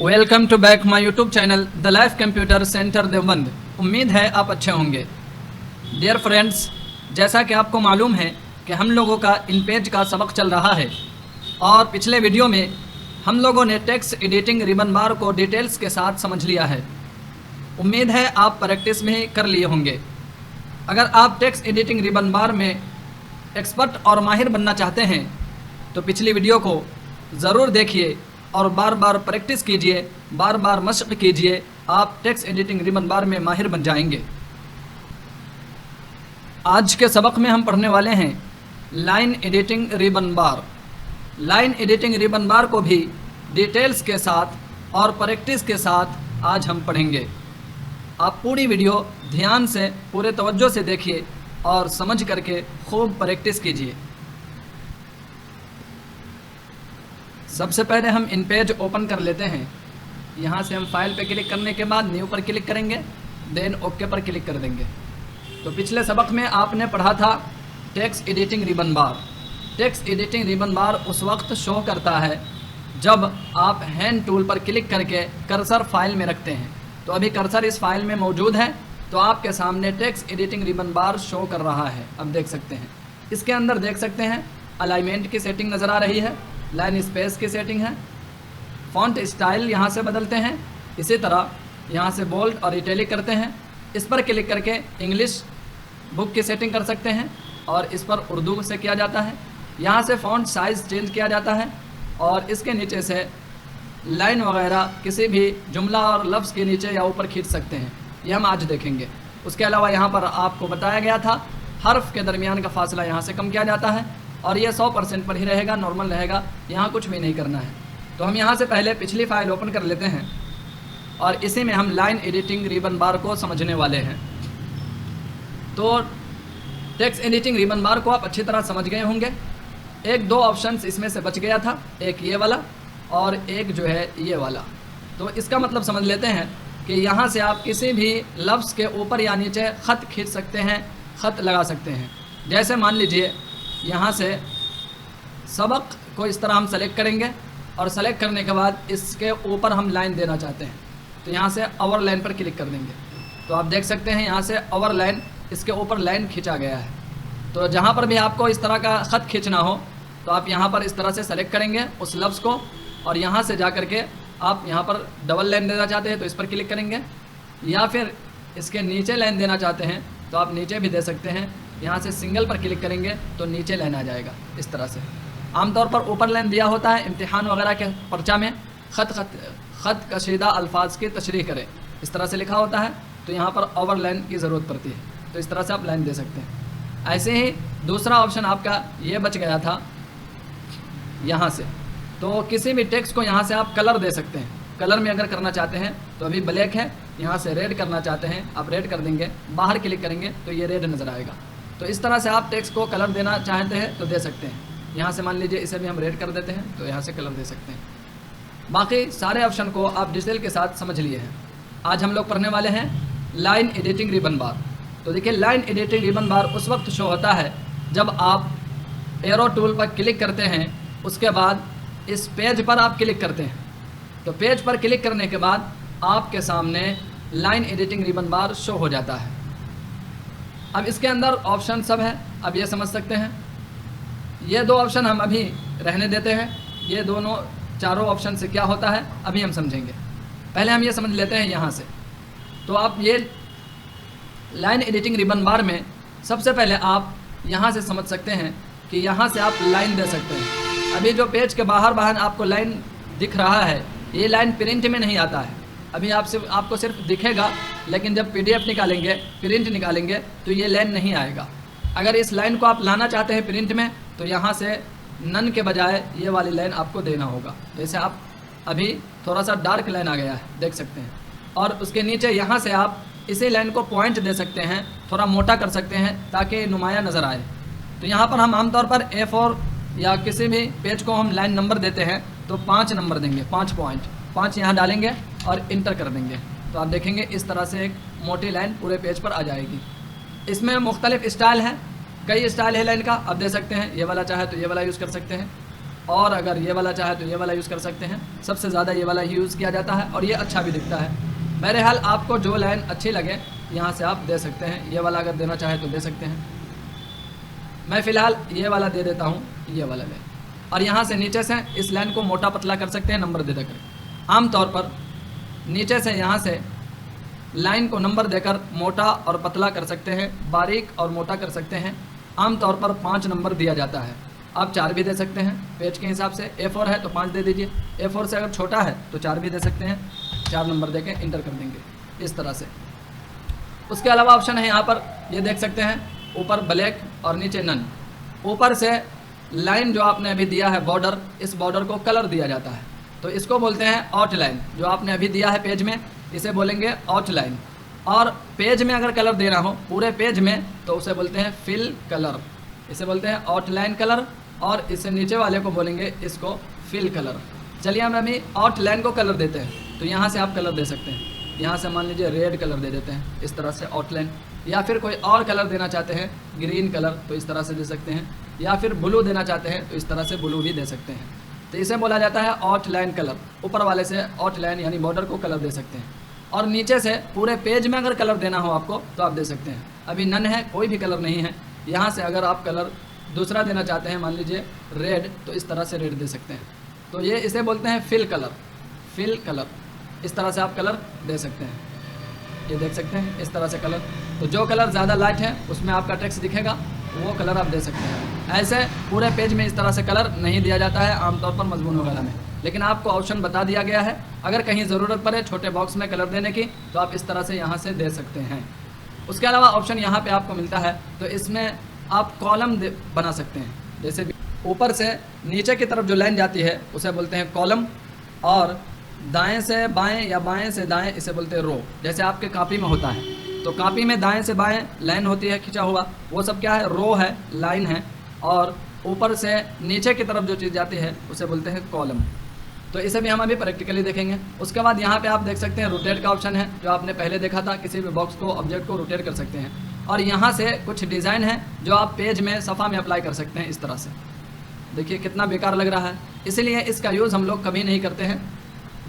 Welcome to back my YouTube channel the life computer centre Deoband. उम्मीद है आप अच्छे होंगे। डियर फ्रेंड्स, जैसा कि आपको मालूम है कि हम लोगों का इन पेज का सबक चल रहा है और पिछले वीडियो में हम लोगों ने टेक्स्ट एडिटिंग रिबन बार को डिटेल्स के साथ समझ लिया है। उम्मीद है आप प्रैक्टिस में कर लिए होंगे। अगर आप टेक्स्ट एडिटिंग रिबन बार में एक्सपर्ट और माहिर बनना चाहते हैं तो पिछली वीडियो को ज़रूर देखिए और बार बार प्रैक्टिस कीजिए, बार बार मशक़ कीजिए। आप टेक्स्ट एडिटिंग रिबन बार में माहिर बन जाएंगे। आज के सबक में हम पढ़ने वाले हैं लाइन एडिटिंग रिबन बार। लाइन एडिटिंग रिबन बार को भी डिटेल्स के साथ और प्रैक्टिस के साथ आज हम पढ़ेंगे। आप पूरी वीडियो ध्यान से पूरे तवज्जो से देखिए और समझ करके खूब प्रैक्टिस कीजिए। सबसे पहले हम इन पेज ओपन कर लेते हैं। यहाँ से हम फाइल पे क्लिक करने के बाद न्यू पर क्लिक करेंगे, देन ओके पर क्लिक कर देंगे। तो पिछले सबक में आपने पढ़ा था टेक्स्ट एडिटिंग रिबन बार। टेक्स्ट एडिटिंग रिबन बार उस वक्त शो करता है जब आप हैंड टूल पर क्लिक करके कर्सर फाइल में रखते हैं। तो अभी कर्सर इस फाइल में मौजूद है तो आपके सामने टेक्स्ट एडिटिंग रिबन बार शो कर रहा है। अब देख सकते हैं, इसके अंदर देख सकते हैं अलाइनमेंट की सेटिंग नज़र आ रही है, लाइन स्पेस की सेटिंग है, फ़ॉन्ट स्टाइल यहाँ से बदलते हैं, इसी तरह यहाँ से बोल्ड और इटैलिक करते हैं। इस पर क्लिक करके इंग्लिश बुक की सेटिंग कर सकते हैं और इस पर उर्दू से किया जाता है। यहाँ से फ़ॉन्ट साइज़ चेंज किया जाता है और इसके नीचे से लाइन वगैरह किसी भी जुमला और लफ्ज़ के नीचे या ऊपर खींच सकते हैं। ये हम आज देखेंगे। उसके अलावा यहाँ पर आपको बताया गया था हर्फ के दरमियान का फासला यहाँ से कम किया जाता है और ये 100% पर ही रहेगा, नॉर्मल रहेगा, यहाँ कुछ भी नहीं करना है। तो हम यहाँ से पहले पिछली फ़ाइल ओपन कर लेते हैं और इसी में हम लाइन एडिटिंग रिबन बार को समझने वाले हैं। तो टेक्स्ट एडिटिंग रिबन बार को आप अच्छी तरह समझ गए होंगे। एक दो ऑप्शंस इसमें से बच गया था, एक ये वाला और एक जो है ये वाला। तो इसका मतलब समझ लेते हैं कि यहाँ से आप किसी भी लफ्ज़ के ऊपर या नीचे ख़त खींच सकते हैं, ख़त लगा सकते हैं। जैसे मान लीजिए यहाँ से सबक को इस तरह हम सेलेक्ट करेंगे और सेलेक्ट करने के बाद इसके ऊपर हम लाइन देना चाहते हैं तो यहाँ से ओवर लाइन पर क्लिक कर देंगे। तो आप देख सकते हैं यहाँ से ओवर लाइन, इसके ऊपर लाइन खींचा गया है। तो जहाँ पर भी आपको इस तरह का ख़त खींचना हो तो आप यहाँ पर इस तरह से सेलेक्ट करेंगे उस लफ्ज़ को और यहाँ से जा कर के आप यहाँ पर डबल लाइन देना चाहते हैं तो इस पर क्लिक करेंगे, या फिर इसके नीचे लाइन देना चाहते हैं तो आप नीचे भी दे सकते हैं। यहाँ से सिंगल पर क्लिक करेंगे तो नीचे लाइन आ जाएगा इस तरह से। आमतौर पर ऊपर लाइन दिया होता है इम्तिहान वगैरह के पर्चा में, ख़त कशीदा अल्फाज की तशरीह करें, इस तरह से लिखा होता है। तो यहाँ पर ओवर लाइन की ज़रूरत पड़ती है तो इस तरह से आप लाइन दे सकते हैं। ऐसे ही दूसरा ऑप्शन आपका ये बच गया था यहाँ से। तो किसी भी टेक्स्ट को यहाँ से आप कलर दे सकते हैं। कलर में अगर करना चाहते हैं तो अभी ब्लैक है, यहाँ से रेड करना चाहते हैं आप रेड कर देंगे, बाहर क्लिक करेंगे तो ये रेड नज़र आएगा। तो इस तरह से आप टेक्स्ट को कलर देना चाहते हैं तो दे सकते हैं। यहाँ से मान लीजिए इसे भी हम रेड कर देते हैं तो यहाँ से कलर दे सकते हैं। बाकी सारे ऑप्शन को आप डिटेल के साथ समझ लिए हैं। आज हम लोग पढ़ने वाले हैं लाइन एडिटिंग रिबन बार। तो देखिए, लाइन एडिटिंग रिबन बार उस वक्त शो होता है जब आप एरो टूल पर क्लिक करते हैं, उसके बाद इस पेज पर आप क्लिक करते हैं। तो पेज पर क्लिक करने के बाद आपके सामने लाइन एडिटिंग रिबन बार शो हो जाता है। अब इसके अंदर ऑप्शन सब है, अब ये समझ सकते हैं। ये दो ऑप्शन हम अभी रहने देते हैं। ये दोनों चारों ऑप्शन से क्या होता है अभी हम समझेंगे। पहले हम ये समझ लेते हैं यहाँ से। तो आप ये लाइन एडिटिंग रिबन बार में सबसे पहले आप यहाँ से समझ सकते हैं कि यहाँ से आप लाइन दे सकते हैं। अभी जो पेज के बाहर आपको लाइन दिख रहा है, ये लाइन प्रिंट में नहीं आता है। अभी आपको सिर्फ दिखेगा, लेकिन जब PDF निकालेंगे, प्रिंट निकालेंगे तो ये लाइन नहीं आएगा। अगर इस लाइन को आप लाना चाहते हैं प्रिंट में तो यहाँ से नन के बजाय ये वाली लाइन आपको देना होगा। जैसे आप अभी थोड़ा सा डार्क लाइन आ गया है, देख सकते हैं, और उसके नीचे यहाँ से आप इसी लाइन को पॉइंट दे सकते हैं, थोड़ा मोटा कर सकते हैं ताकि नुमाया नज़र आए। तो यहाँ पर हम आमतौर पर A4 या किसी भी पेज को हम लाइन नंबर देते हैं तो 5 नंबर देंगे, 5 पॉइंट, 5 यहाँ डालेंगे और इंटर कर देंगे। तो आप देखेंगे इस तरह से एक मोटी लाइन पूरे पेज पर आ जाएगी। इसमें मुख्तलिफ स्टाइल है, कई स्टाइल है लाइन का, आप दे सकते हैं। ये वाला चाहे तो ये वाला यूज़ कर सकते हैं। और अगर ये वाला चाहे तो ये वाला यूज़ कर सकते हैं। सबसे ज़्यादा ये वाला ही यूज़ किया जाता है और ये अच्छा भी दिखता है। बहरहाल आपको जो लाइन अच्छी लगे यहाँ से आप दे सकते हैं। ये वाला अगर देना चाहे तो दे सकते हैं। मैं फ़िलहाल ये वाला दे देता हूँ, ये वाला लाइन। और यहाँ से नीचे से इस लाइन को मोटा पतला कर सकते हैं नंबर दे देकर। आमतौर पर नीचे से यहाँ से लाइन को नंबर देकर मोटा और पतला कर सकते हैं, बारीक और मोटा कर सकते हैं। आमतौर पर 5 नंबर दिया जाता है। आप 4 भी दे सकते हैं पेज के हिसाब से। A4 है तो 5 दे दीजिए। A4 से अगर छोटा है तो 4 भी दे सकते हैं। 4 नंबर दे के इंटर कर देंगे इस तरह से। उसके अलावा ऑप्शन है यहाँ पर, ये देख सकते हैं, ऊपर ब्लैक और नीचे नन। ऊपर से लाइन जो आपने अभी दिया है बॉर्डर, इस बॉर्डर को कलर दिया जाता है तो इसको बोलते हैं आउटलाइन। जो आपने अभी दिया है पेज में इसे बोलेंगे आउटलाइन। और पेज में अगर कलर देना हो पूरे पेज में तो उसे बोलते हैं फिल कलर। इसे बोलते हैं आउटलाइन कलर और इससे नीचे वाले को बोलेंगे इसको फिल कलर। चलिए हम अभी आउटलाइन को कलर देते हैं। तो यहाँ से आप कलर दे सकते हैं। यहाँ से मान लीजिए रेड कलर दे देते हैं इस तरह से आउटलाइन, या फिर कोई और कलर देना चाहते हैं ग्रीन कलर तो इस तरह से दे सकते हैं, या फिर ब्लू देना चाहते हैं तो इस तरह से ब्लू भी दे सकते हैं। तो इसे बोला जाता है आउटलाइन कलर। ऊपर वाले से आउटलाइन यानी बॉर्डर को कलर दे सकते हैं। और नीचे से पूरे पेज में अगर कलर देना हो आपको तो आप दे सकते हैं। अभी नन है, कोई भी कलर नहीं है। यहाँ से अगर आप कलर दूसरा देना चाहते हैं, मान लीजिए रेड, तो इस तरह से रेड दे सकते हैं। तो ये इसे बोलते हैं फिल कलर। फिल कलर इस तरह से आप कलर दे सकते हैं। ये देख सकते हैं इस तरह से कलर। तो जो कलर ज़्यादा लाइट है उसमें आपका टेक्स्ट दिखेगा, वो कलर आप दे सकते हैं। ऐसे पूरे पेज में इस तरह से कलर नहीं दिया जाता है आमतौर पर मजमून वगैरह में, लेकिन आपको ऑप्शन बता दिया गया है। अगर कहीं ज़रूरत पड़े छोटे बॉक्स में कलर देने की तो आप इस तरह से यहाँ से दे सकते हैं। उसके अलावा ऑप्शन यहाँ पे आपको मिलता है तो इसमें आप कॉलम बना सकते हैं। जैसे ऊपर से नीचे की तरफ जो लाइन जाती है उसे बोलते हैं कॉलम, और दाएं से बाएं या बाएं से दाएं इसे बोलते हैं रो। जैसे आपके कॉपी में होता है तो कॉपी में दाएं से बाएं लाइन होती है खिंचा हुआ, वो सब क्या है, रो है, लाइन है। और ऊपर से नीचे की तरफ जो चीज़ जाती है उसे बोलते हैं कॉलम। तो इसे भी हम अभी प्रैक्टिकली देखेंगे। उसके बाद यहाँ पे आप देख सकते हैं रोटेट का ऑप्शन है, जो आपने पहले देखा था। किसी भी बॉक्स को, ऑब्जेक्ट को रोटेट कर सकते हैं। और यहाँ से कुछ डिज़ाइन है जो आप पेज में, सफ़ा में अप्लाई कर सकते हैं इस तरह से। देखिए कितना बेकार लग रहा है, इसीलिए इसका यूज़ हम लोग कभी नहीं करते हैं।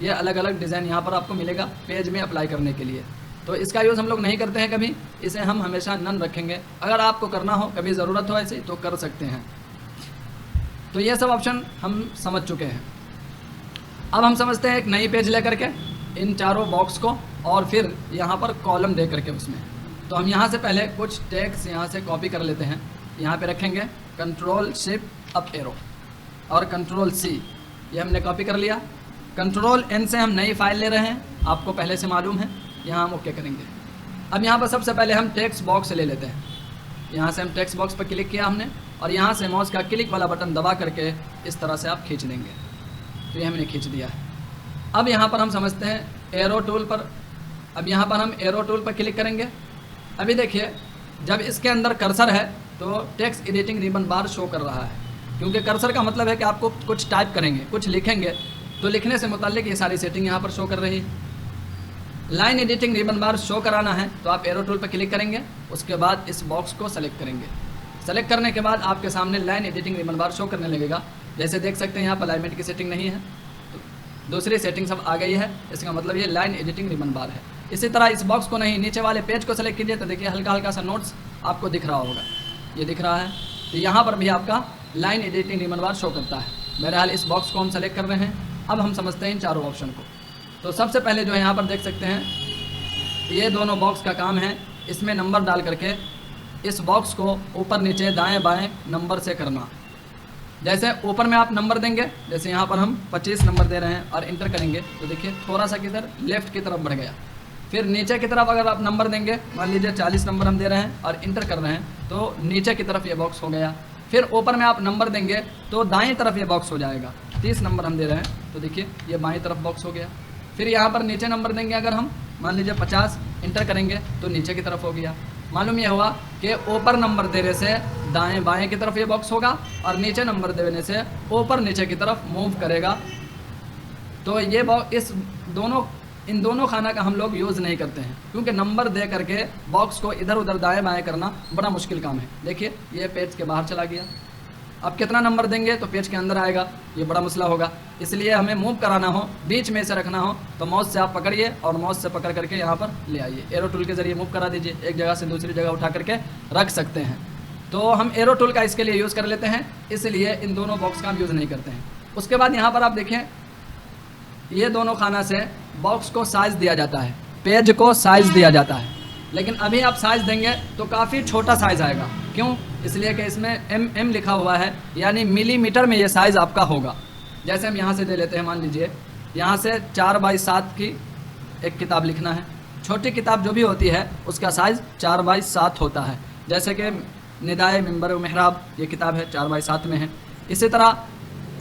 ये अलग अलग डिज़ाइन यहाँ पर आपको मिलेगा पेज में अप्लाई करने के लिए, तो इसका यूज़ हम लोग नहीं करते हैं कभी। इसे हम हमेशा नन रखेंगे। अगर आपको करना हो, कभी ज़रूरत हो ऐसे, तो कर सकते हैं। तो ये सब ऑप्शन हम समझ चुके हैं। अब हम समझते हैं एक नई पेज लेकर के इन चारों बॉक्स को, और फिर यहाँ पर कॉलम दे करके उसमें। तो हम यहाँ से पहले कुछ टेक्स्ट यहाँ से कॉपी कर लेते हैं। यहाँ पे रखेंगे कंट्रोल शिफ्ट अप एरो और कंट्रोल C, ये हमने कॉपी कर लिया। कंट्रोल N से हम नई फाइल ले रहे हैं, आपको पहले से मालूम है। यहाँ हम ओके करेंगे। अब यहाँ पर सबसे पहले हम टेक्स्ट बॉक्स ले लेते हैं। यहाँ से हम टेक्स्ट बॉक्स पर क्लिक किया हमने, और यहाँ से माउस का क्लिक वाला बटन दबा करके इस तरह से आप खींच देंगे। तो ये हमने खींच दिया है। अब यहाँ पर हम समझते हैं एरो टूल पर। अब यहाँ पर हम एरो टूल पर क्लिक करेंगे। अभी देखिए जब इसके अंदर कर्सर है तो टेक्स्ट एडिटिंग रिबन बार शो कर रहा है, क्योंकि कर्सर का मतलब है कि आपको कुछ टाइप करेंगे, कुछ लिखेंगे, तो लिखने से मुताल्लिक ये सारी सेटिंग यहाँ पर शो कर रही है। लाइन एडिटिंग रिबन बार शो कराना है तो आप एरो टूल पर क्लिक करेंगे। उसके बाद इस बॉक्स को सेलेक्ट करेंगे। सेलेक्ट करने के बाद आपके सामने लाइन एडिटिंग रिबन बार शो करने लगेगा। जैसे देख सकते हैं यहाँ पर अलाइनमेंट की सेटिंग नहीं है, तो दूसरी सेटिंग सब आ गई है। इसका मतलब ये लाइन एडिटिंग रिबन बार है। इसी तरह इस बॉक्स को नहीं, नीचे वाले पेज को सेलेक्ट कीजिए तो देखिए हल्का हल्का सा नोट्स आपको दिख रहा होगा, ये दिख रहा है। तो यहाँ पर भी आपका लाइन एडिटिंग रिबन बार शो करता है। बहरहाल इस बॉक्स को हम सेलेक्ट कर रहे हैं। अब हम समझते हैं इन चारों ऑप्शन को। तो सबसे पहले जो है यहाँ पर देख सकते हैं, ये दोनों बॉक्स का काम है इसमें नंबर डाल करके इस बॉक्स को ऊपर नीचे दाएं बाएं नंबर से करना। जैसे ऊपर में आप नंबर देंगे, जैसे यहाँ पर हम 25 नंबर दे रहे हैं और इंटर करेंगे तो देखिए थोड़ा सा किधर लेफ्ट की तरफ बढ़ गया। फिर नीचे की तरफ अगर आप नंबर देंगे, मान लीजिए 40 नंबर हम दे रहे हैं और इंटर कर रहे हैं, तो नीचे की तरफ ये बॉक्स हो गया। फिर ऊपर में आप नंबर देंगे तो दाएं तरफ ये बॉक्स हो जाएगा। 30 नंबर हम दे रहे हैं तो देखिए ये बाएं तरफ बॉक्स हो गया। फिर यहाँ पर नीचे नंबर देंगे, अगर हम मान लीजिए 50 इंटर करेंगे तो नीचे की तरफ हो गया। मालूम ये हुआ कि ऊपर नंबर देने से दाएं बाएं की तरफ ये बॉक्स होगा और नीचे नंबर देने से ऊपर नीचे की तरफ मूव करेगा। तो ये बॉक्स इन दोनों खाना का हम लोग यूज़ नहीं करते हैं, क्योंकि नंबर दे करके बॉक्स को इधर उधर दाएं बाएं करना बड़ा मुश्किल काम है। देखिए ये पेज के बाहर चला गया। अब कितना नंबर देंगे तो पेज के अंदर आएगा, ये बड़ा मसला होगा। इसलिए हमें मूव कराना हो, बीच में से रखना हो, तो माउस से आप पकड़िए और माउस से पकड़ करके यहाँ पर ले आइए। एरो टूल के ज़रिए मूव करा दीजिए, एक जगह से दूसरी जगह उठा करके रख सकते हैं। तो हम एरो टूल का इसके लिए यूज़ कर लेते हैं, इसलिए इन दोनों बॉक्स का हम यूज़ नहीं करते हैं। उसके बाद यहाँ पर आप देखें, ये दोनों खाना से बॉक्स को साइज़ दिया जाता है, पेज को साइज़ दिया जाता है। लेकिन अभी आप साइज़ देंगे तो काफ़ी छोटा साइज़ आएगा। क्यों? इसलिए कि इसमें mm लिखा हुआ है, यानी मिलीमीटर में ये साइज़ आपका होगा। जैसे हम यहाँ से दे लेते हैं, मान लीजिए यहाँ से 4x7 की एक किताब लिखना है। छोटी किताब जो भी होती है उसका साइज़ 4x7 होता है। जैसे कि निदाए मिंबर व मेहराब, ये किताब है 4x7 में है। इसी तरह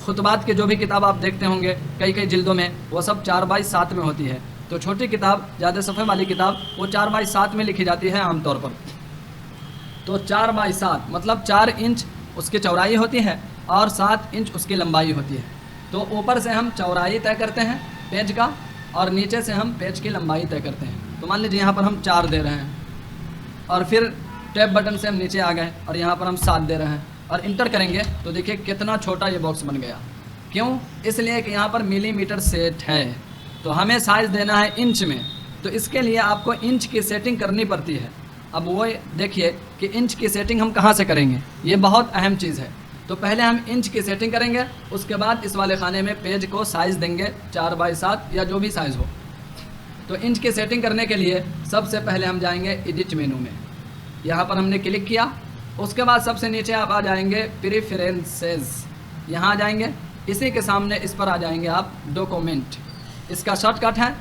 खुतबात के जो भी किताब आप देखते होंगे कई कई जिल्दों में, वो सब 4x7 में होती है। तो छोटी किताब, ज़्यादा सफ़े वाली किताब, वो 4x7 में लिखी जाती है आमतौर पर। तो 4x7 मतलब 4 इंच उसकी चौड़ाई होती है और 7 इंच उसकी लंबाई होती है। तो ऊपर से हम चौड़ाई तय करते हैं पेज का और नीचे से हम पेज की लंबाई तय करते हैं। तो मान लीजिए यहाँ पर हम 4 दे रहे हैं और फिर टैब बटन से हम नीचे आ गए और यहाँ पर हम 7 दे रहे हैं और इंटर करेंगे तो देखिए कितना छोटा ये बॉक्स बन गया। क्यों? इसलिए कि यहाँ पर मिलीमीटर सेट है, तो हमें साइज़ देना है इंच में। तो इसके लिए आपको इंच की सेटिंग करनी पड़ती है। अब वो देखिए कि इंच की सेटिंग हम कहाँ से करेंगे, ये बहुत अहम चीज़ है। तो पहले हम इंच की सेटिंग करेंगे, उसके बाद इस वाले खाने में पेज को साइज़ देंगे 4x7 या जो भी साइज़ हो। तो इंच की सेटिंग करने के लिए सबसे पहले हम जाएंगे एडिट मेनू में, यहाँ पर हमने क्लिक किया। उसके बाद सबसे नीचे आप आ जाएंगे प्रेफरेंसेस, यहाँ आ जाएंगे। इसी के सामने इस पर आ जाएंगे आप डॉक्यूमेंट, इसका शॉर्टकट है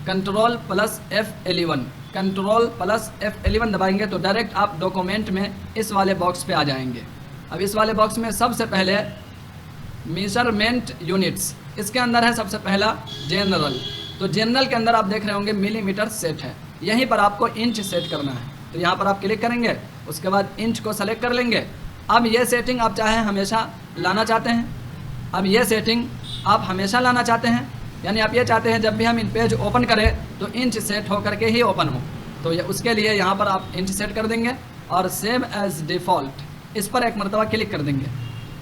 Ctrl+F11। Ctrl+F11 दबाएंगे तो डायरेक्ट आप डॉक्यूमेंट में इस वाले बॉक्स पे आ जाएंगे। अब इस वाले बॉक्स में सबसे पहले मेजरमेंट यूनिट्स, इसके अंदर है सबसे पहला जनरल। तो जनरल के अंदर आप देख रहे होंगे मिलीमीटर सेट है, यहीं पर आपको इंच सेट करना है। तो यहाँ पर आप क्लिक करेंगे, उसके बाद इंच को सेलेक्ट कर लेंगे। अब ये सेटिंग आप चाहे हमेशा लाना चाहते हैं, अब ये सेटिंग आप हमेशा लाना चाहते हैं, यानी आप ये चाहते हैं जब भी हम इन पेज ओपन करें तो इंच सेट हो करके ही ओपन हो। तो ये उसके लिए यहाँ पर आप इंच सेट कर देंगे और सेव एज डिफ़ॉल्ट इस पर एक मरतबा क्लिक कर देंगे।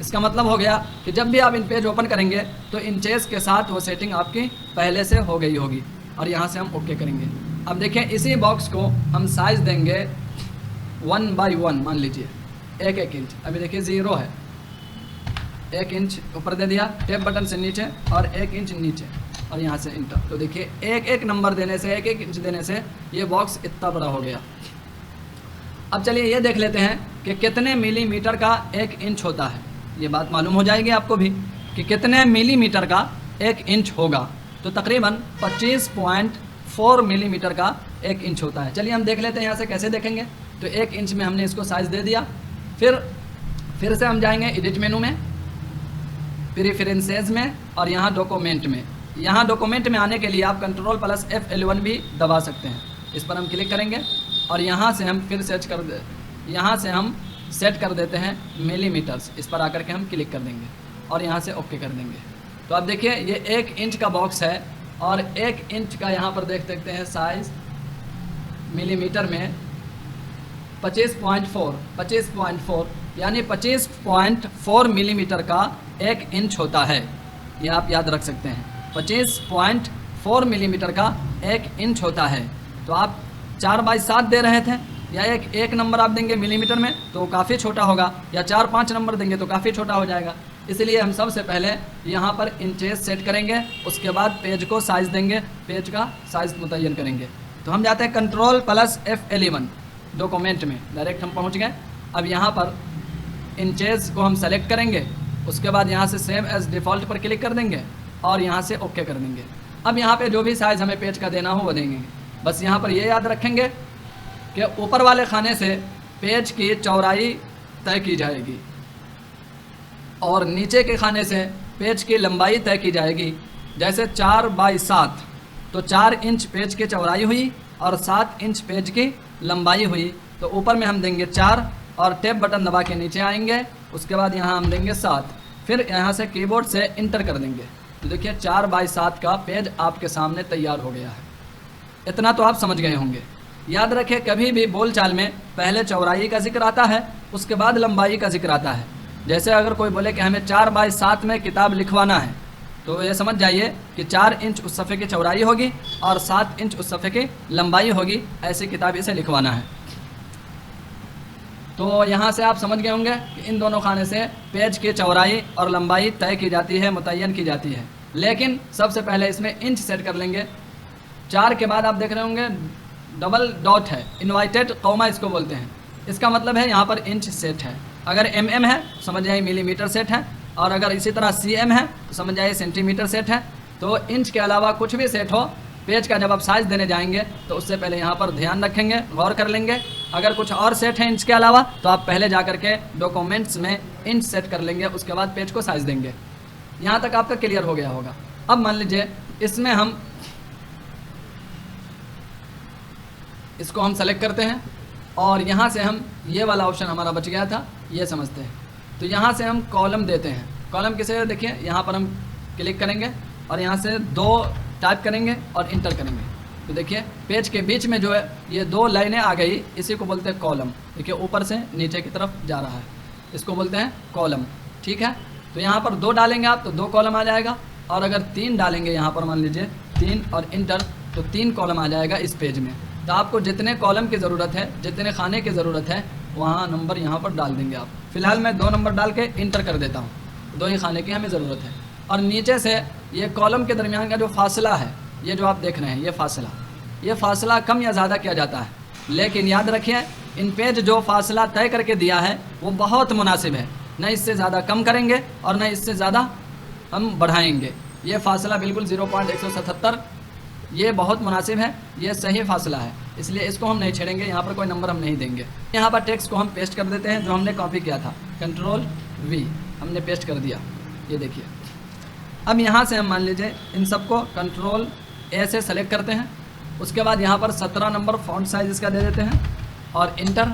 इसका मतलब हो गया कि जब भी आप इन पेज ओपन करेंगे तो इंचेस के साथ वो सेटिंग आपकी पहले से हो गई होगी। और यहाँ से हम ओके करेंगे। अब देखें, इसी बॉक्स को हम साइज़ देंगे 1x1, मान लीजिए 1-1 इंच। अभी देखिए 0 है, 1 इंच ऊपर दे दिया टैब बटन से नीचे और 1 इंच नीचे और यहाँ से इंटर। तो देखिए 1-1 नंबर देने से, 1-1 इंच देने से ये बॉक्स इतना बड़ा हो गया। अब चलिए ये देख लेते हैं कि कितने मिलीमीटर का 1 इंच होता है। ये बात मालूम हो जाएगी आपको भी कि कितने मिलीमीटर का 1 इंच होगा। तो तकरीबन 25.4 मिलीमीटर का 1 इंच होता है। चलिए हम देख लेते हैं यहाँ से कैसे देखेंगे। तो 1 इंच में हमने इसको साइज़ दे दिया। फिर से हम जाएंगे एडिट मेनू में, प्रेफरेंसेस में और यहाँ डॉक्यूमेंट में। यहाँ डॉक्यूमेंट में आने के लिए आप Ctrl+F11 भी दबा सकते हैं। इस पर हम क्लिक करेंगे और यहाँ से हम फिर यहाँ से हम सेट कर देते हैं मिलीमीटर्स। इस पर आकर के हम क्लिक कर देंगे और यहाँ से ओके कर देंगे। तो अब देखिए ये 1 इंच का बॉक्स है और 1 इंच का यहाँ पर देख सकते हैं साइज़ मिलीमीटर में 25.4 यानी 25.4 मिलीमीटर का 1 इंच होता है। ये आप याद रख सकते हैं, 25.4 मिलीमीटर का 1 इंच होता है। तो आप 4x7 दे रहे थे या एक नंबर आप देंगे मिलीमीटर में तो काफ़ी छोटा होगा, या 4-5 नंबर देंगे तो काफ़ी छोटा हो जाएगा। इसलिए हम सबसे पहले यहाँ पर इंचेस सेट करेंगे, उसके बाद पेज को साइज़ देंगे, पेज का साइज़ मुतय्यन करेंगे। तो हम जाते हैं Ctrl+F11 डॉक्यूमेंट में, डायरेक्ट हम पहुँच गए। अब यहाँ पर इंचेस को हम सेलेक्ट करेंगे, उसके बाद यहाँ से सेव एज डिफ़ॉल्ट पर क्लिक कर देंगे और यहाँ से ओके कर देंगे। अब यहाँ पे जो भी साइज़ हमें पेज का देना हो वो देंगे। बस यहाँ पर ये याद रखेंगे कि ऊपर वाले खाने से पेज की चौड़ाई तय की जाएगी और नीचे के खाने से पेज की लंबाई तय की जाएगी। जैसे 4x7 तो 4 इंच पेज की चौड़ाई हुई और 7 इंच पेज की लंबाई हुई। तो ऊपर में हम देंगे 4 और टैब बटन दबा के नीचे आएंगे, उसके बाद यहाँ हम देंगे 7, फिर यहाँ से कीबोर्ड से इंटर कर देंगे। तो देखिए 4x7 का पेज आपके सामने तैयार हो गया है। इतना तो आप समझ गए होंगे। याद रखें, कभी भी बोलचाल में पहले चौड़ाई का जिक्र आता है, उसके बाद लंबाई का जिक्र आता है। जैसे अगर कोई बोले कि हमें 4 बाई 7 में किताब लिखवाना है, तो ये समझ जाइए कि 4 इंच उस सफ़े की चौड़ाई होगी और 7 इंच उस सफ़े की लंबाई होगी, ऐसी किताब इसे लिखवाना है। तो यहाँ से आप समझ गए होंगे कि इन दोनों खाने से पेज की चौड़ाई और लंबाई तय की जाती है, मुतय्यन की जाती है। लेकिन सबसे पहले इसमें इंच सेट कर लेंगे। 4 के बाद आप देख रहे होंगे डबल डॉट है, इन्वाइटेड कौमा इसको बोलते हैं। इसका मतलब है यहाँ पर इंच सेट है। अगर mm है समझ जाइए मिलीमीटर सेट है, और अगर इसी तरह cm है तो समझ जाइए सेंटीमीटर सेट है। तो इंच के अलावा कुछ भी सेट हो, पेज का जब आप साइज़ देने जाएंगे तो उससे पहले यहाँ पर ध्यान रखेंगे, गौर कर लेंगे। अगर कुछ और सेट है इंच के अलावा तो आप पहले जा कर के डॉक्यूमेंट्स में इंच सेट कर लेंगे, उसके बाद पेज को साइज़ देंगे। यहाँ तक आपका क्लियर हो गया होगा। अब मान लीजिए इसमें हम इसको हम सेलेक्ट करते हैं और यहाँ से हम ये वाला ऑप्शन हमारा बच गया था, ये समझते हैं। तो यहाँ से हम कॉलम देते हैं। कॉलम किसे, देखिए यहाँ पर हम क्लिक करेंगे और यहाँ से 2 टाइप करेंगे और इंटर करेंगे। तो देखिए पेज के बीच में जो है ये 2 लाइनें आ गई, इसी को बोलते हैं कॉलम। देखिए ऊपर से नीचे की तरफ जा रहा है, इसको बोलते हैं कॉलम। ठीक है, तो यहाँ पर 2 डालेंगे आप तो 2 कॉलम आ जाएगा, और अगर 3 डालेंगे यहाँ पर मान लीजिए 3 और इंटर, तो 3 कॉलम आ जाएगा इस पेज में। तो आपको जितने कॉलम की ज़रूरत है, जितने खाने की ज़रूरत है, वहाँ नंबर यहाँ पर डाल देंगे आप। फ़िलहाल मैं 2 नंबर डाल के इंटर कर देता हूँ, 2 ही खाने की हमें ज़रूरत है। और नीचे से ये कॉलम के दरमियान का जो फासला है, ये जो आप देख रहे हैं ये फासला कम या ज़्यादा किया जाता है। लेकिन याद रखिए इन पेज जो फासला तय करके दिया है वो बहुत मुनासिब है, न इससे ज़्यादा कम करेंगे और न इससे ज़्यादा हम बढ़ाएंगे। ये फासला बिल्कुल 0.177 ये बहुत मुनासिब है, ये सही फासला है, इसलिए इसको हम नहीं छेड़ेंगे। यहाँ पर कोई नंबर हम नहीं देंगे। यहाँ पर टेक्स्ट को हम पेस्ट कर देते हैं जो हमने कॉपी किया था, Ctrl+V हमने पेस्ट कर दिया, ये देखिए। अब यहाँ से हम मान लीजिए इन सबको Ctrl+A से सेलेक्ट करते हैं। उसके बाद यहाँ पर 17 नंबर फॉन्ट साइज़ इसका दे देते हैं और इंटर।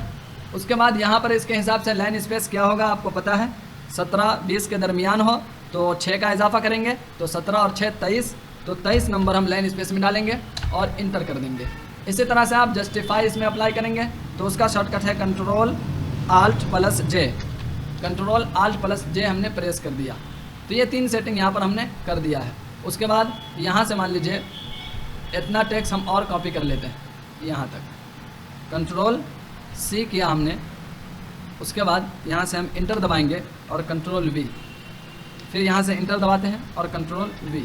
उसके बाद यहाँ पर इसके हिसाब से लाइन स्पेस क्या होगा आपको पता है, 17-20 के दरमियान हो तो 6 का इजाफा करेंगे, तो 17 और 6 23, तो 23 नंबर हम लाइन स्पेस में डालेंगे और इंटर कर देंगे। इसी तरह से आप जस्टिफाई इसमें अप्लाई करेंगे तो उसका शॉर्टकट है Ctrl+Alt+J। Ctrl+Alt+J हमने प्रेस कर दिया, तो ये 3 सेटिंग यहाँ पर हमने कर दिया है। उसके बाद यहाँ से मान लीजिए इतना टेक्स्ट हम और कॉपी कर लेते हैं यहाँ तक, Ctrl+C किया हमने। उसके बाद यहाँ से हम इंटर दबाएंगे और Ctrl+V, फिर यहाँ से इंटर दबाते हैं और Ctrl+V,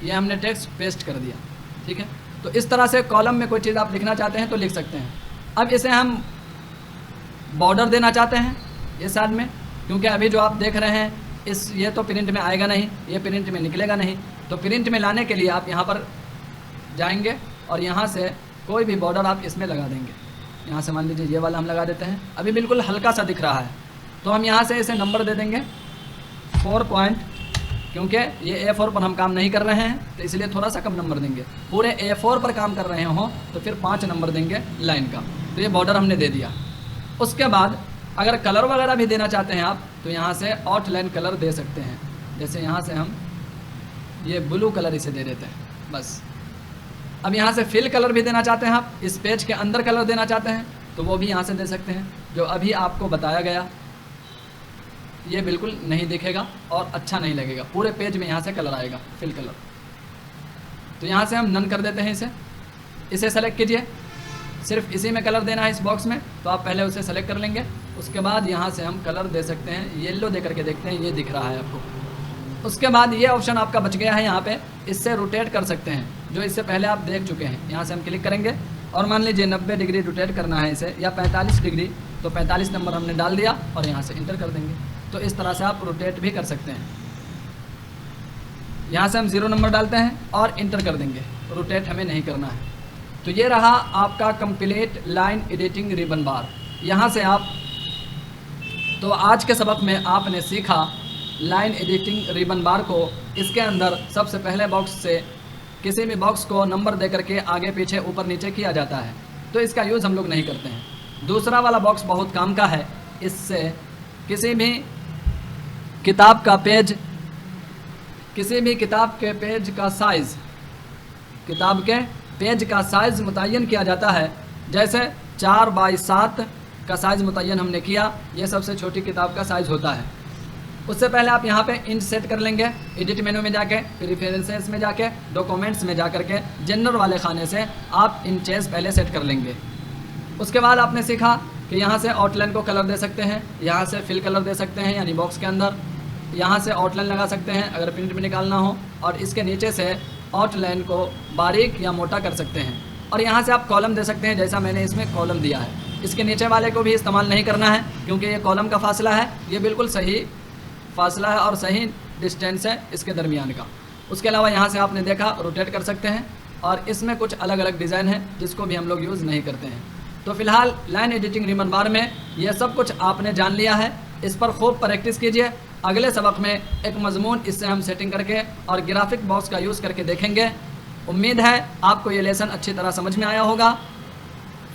ये हमने टेक्स्ट पेस्ट कर दिया। ठीक है, तो इस तरह से कॉलम में कोई चीज़ आप लिखना चाहते हैं तो लिख सकते हैं। अब इसे हम बॉर्डर देना चाहते हैं इस साइड में, क्योंकि अभी जो आप देख रहे हैं ये तो प्रिंट में आएगा नहीं, ये प्रिंट में निकलेगा नहीं। तो प्रिंट में लाने के लिए आप यहाँ पर जाएंगे और यहाँ से कोई भी बॉर्डर आप इसमें लगा देंगे। यहाँ से मान लीजिए ये वाला हम लगा देते हैं, अभी बिल्कुल हल्का सा दिख रहा है, तो हम यहाँ से इसे नंबर दे देंगे 4 पॉइंट, क्योंकि ये A4 पर हम काम नहीं कर रहे हैं तो इसलिए थोड़ा सा कम नंबर देंगे। पूरे A4 पर काम कर रहे हों तो फिर 5 नंबर देंगे लाइन का। तो ये बॉर्डर हमने दे दिया। उसके बाद अगर कलर वगैरह भी देना चाहते हैं आप तो यहाँ से आउटलाइन कलर दे सकते हैं। जैसे यहाँ से हम ये ब्लू कलर इसे दे देते हैं बस। अब यहाँ से फिल कलर भी देना चाहते हैं आप, इस पेज के अंदर कलर देना चाहते हैं तो वो भी यहाँ से दे सकते हैं। जो अभी आपको बताया गया ये बिल्कुल नहीं दिखेगा और अच्छा नहीं लगेगा, पूरे पेज में यहाँ से कलर आएगा फिल कलर। तो यहाँ से हम नन कर देते हैं इसे सेलेक्ट कीजिए, सिर्फ इसी में कलर देना है इस बॉक्स में, तो आप पहले उसे सेलेक्ट कर लेंगे। उसके बाद यहाँ से हम कलर दे सकते हैं, येलो दे करके देखते हैं ये दिख रहा है आपको। उसके बाद ये ऑप्शन आपका बच गया है यहाँ पे, इससे रोटेट कर सकते हैं, जो इससे पहले आप देख चुके हैं। यहाँ से हम क्लिक करेंगे और मान लीजिए 90 डिग्री रोटेट करना है इसे, या 45 डिग्री, तो 45 नंबर हमने डाल दिया और यहाँ से इंटर कर देंगे। तो इस तरह से आप रोटेट भी कर सकते हैं। यहाँ से हम 0 नंबर डालते हैं और इंटर कर देंगे, रोटेट हमें नहीं करना है। तो ये रहा आपका कंप्लीट लाइन एडिटिंग रिबन बार। यहाँ से आप, तो आज के सबक में आपने सीखा लाइन एडिटिंग रिबन बार को। इसके अंदर सबसे पहले बॉक्स से किसी भी बॉक्स को नंबर दे करके आगे पीछे ऊपर नीचे किया जाता है, तो इसका यूज़ हम लोग नहीं करते हैं। दूसरा वाला बॉक्स बहुत काम का है, इससे किसी भी किताब का पेज, किसी भी किताब के पेज का साइज़, किताब के पेज का साइज़ मुतय्यन किया जाता है। जैसे 4 बाई 7 का साइज़ मुतय्यन हमने किया, ये सबसे छोटी किताब का साइज़ होता है। उससे पहले आप यहाँ पे इंट सेट कर लेंगे, एडिट मेनू में जाके, प्रेफरेंसेस में जाके, डॉक्यूमेंट्स में जा करके जनरल वाले खाने से आप इंचेस पहले सेट कर लेंगे। उसके बाद आपने सीखा कि यहाँ से आउटलाइन को कलर दे सकते हैं, यहाँ से फिल कलर दे सकते हैं यानी बॉक्स के अंदर, यहाँ से आउटलाइन लगा सकते हैं अगर प्रिंट में निकालना हो, और इसके नीचे से आउटलाइन को बारीक या मोटा कर सकते हैं। और यहाँ से आप कॉलम दे सकते हैं, जैसा मैंने इसमें कॉलम दिया है। इसके नीचे वाले को भी इस्तेमाल नहीं करना है क्योंकि ये कॉलम का फासला है, ये बिल्कुल सही फासला है और सही डिस्टेंस है इसके दरमियान का। उसके अलावा यहाँ से आपने देखा रोटेट कर सकते हैं, और इसमें कुछ अलग अलग डिज़ाइन है जिसको भी हम लोग यूज़ नहीं करते हैं। तो फिलहाल लाइन एडिटिंग रिबन बार में यह सब कुछ आपने जान लिया है, इस पर खूब प्रैक्टिस कीजिए। अगले सबक में एक मजमून इससे हम सेटिंग करके और ग्राफिक बॉक्स का यूज़ करके देखेंगे। उम्मीद है आपको ये लेसन अच्छी तरह समझ में आया होगा।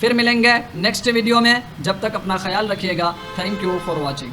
फिर मिलेंगे नेक्स्ट वीडियो में, जब तक अपना ख्याल रखिएगा। Thank you for watching.